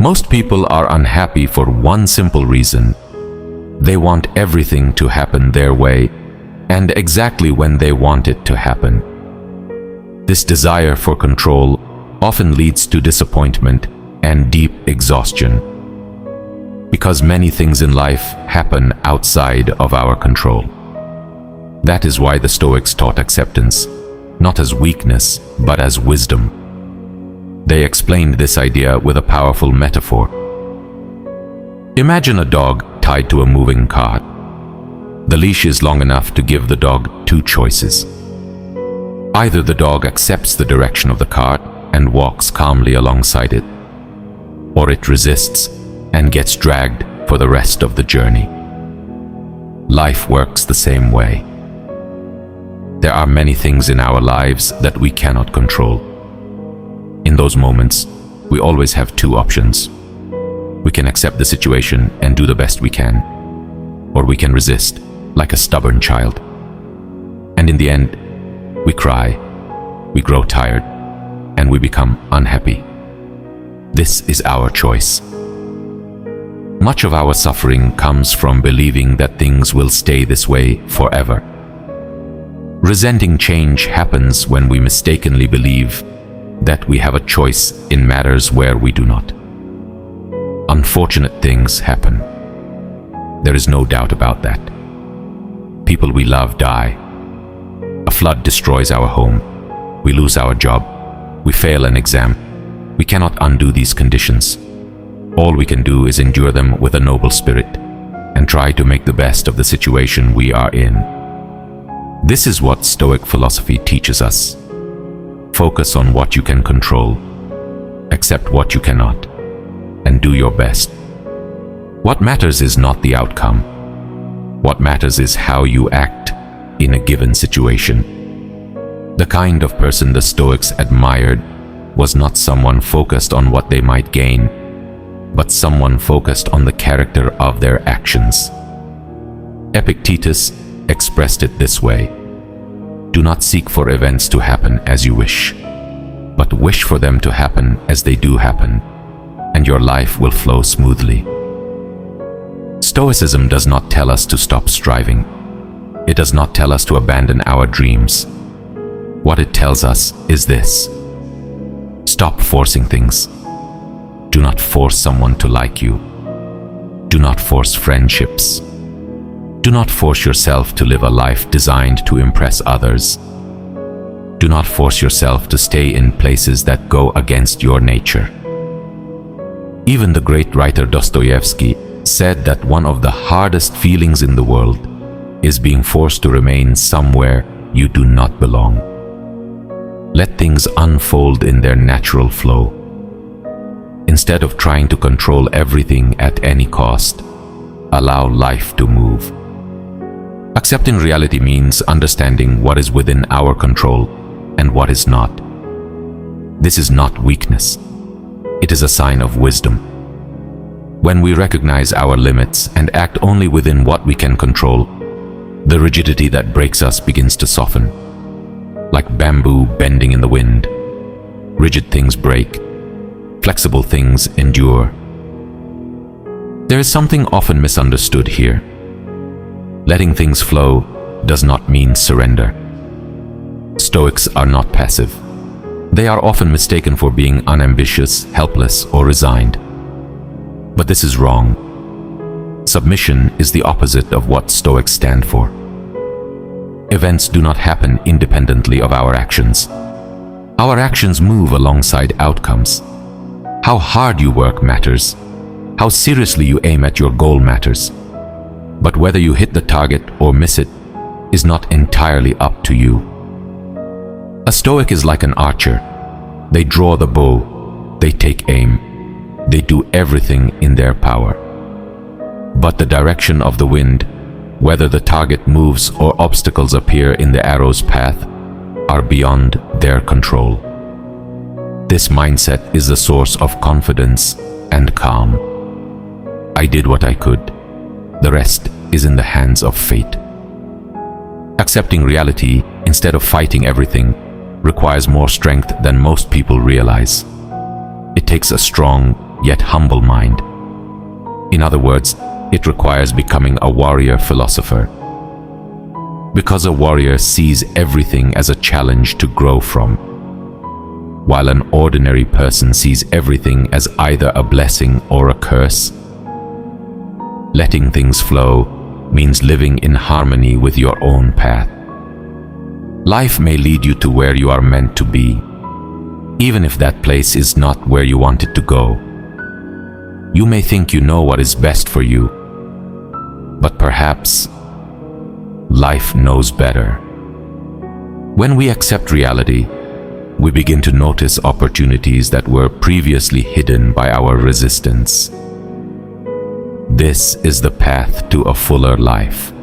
Most people are unhappy for one simple reason. They want everything to happen their way and exactly when they want it to happen. This desire for control often leads to disappointment and deep exhaustion, because many things in life happen outside of our control. That is why the Stoics taught acceptance, not as weakness, but as wisdom. They explained this idea with a powerful metaphor. Imagine a dog tied to a moving cart. The leash is long enough to give the dog two choices. Either the dog accepts the direction of the cart and walks calmly alongside it, or it resists and gets dragged for the rest of the journey. Life works the same way. There are many things in our lives that we cannot control. In those moments, we always have two options. We can accept the situation and do the best we can, or we can resist like a stubborn child. And in the end, we cry, we grow tired, and we become unhappy. This is our choice. Much of our suffering comes from believing that things will stay this way forever. Resenting change happens when we mistakenly believe that we have a choice in matters where we do not. Unfortunate things happen. There is no doubt about that. People we love die. A flood destroys our home. We lose our job. We fail an exam. We cannot undo these conditions. All we can do is endure them with a noble spirit and try to make the best of the situation we are in. This is what Stoic philosophy teaches us. Focus on what you can control, accept what you cannot, and do your best. What matters is not the outcome. What matters is how you act in a given situation. The kind of person the Stoics admired was not someone focused on what they might gain, but someone focused on the character of their actions. Epictetus expressed it this way: do not seek for events to happen as you wish, but wish for them to happen as they do happen, and your life will flow smoothly. Stoicism does not tell us to stop striving. It does not tell us to abandon our dreams. What it tells us is this: stop forcing things. Do not force someone to like you. Do not force friendships. Do not force yourself to live a life designed to impress others. Do not force yourself to stay in places that go against your nature. Even the great writer Dostoevsky said that one of the hardest feelings in the world is being forced to remain somewhere you do not belong. Let things unfold in their natural flow. Instead of trying to control everything at any cost, allow life to move. Accepting reality means understanding what is within our control and what is not. This is not weakness. It is a sign of wisdom. When we recognize our limits and act only within what we can control, the rigidity that breaks us begins to soften. Like bamboo bending in the wind, rigid things break, flexible things endure. There is something often misunderstood here. Letting things flow does not mean surrender. Stoics are not passive. They are often mistaken for being unambitious, helpless, or resigned. But this is wrong. Submission is the opposite of what Stoics stand for. Events do not happen independently of our actions. Our actions move alongside outcomes. How hard you work matters. How seriously you aim at your goal matters. But whether you hit the target or miss it is not entirely up to you. A Stoic is like an archer. They draw the bow, they take aim, they do everything in their power. But the direction of the wind, whether the target moves or obstacles appear in the arrow's path, are beyond their control. This mindset is the source of confidence and calm. I did what I could. The rest is in the hands of fate. Accepting reality instead of fighting everything requires more strength than most people realize. It takes a strong, yet humble mind. In other words, it requires becoming a warrior philosopher. Because a warrior sees everything as a challenge to grow from, while an ordinary person sees everything as either a blessing or a curse. Letting things flow means living in harmony with your own path. Life may lead you to where you are meant to be, even if that place is not where you want it to go. You may think you know what is best for you, but perhaps life knows better. When we accept reality, we begin to notice opportunities that were previously hidden by our resistance. This is the path to a fuller life.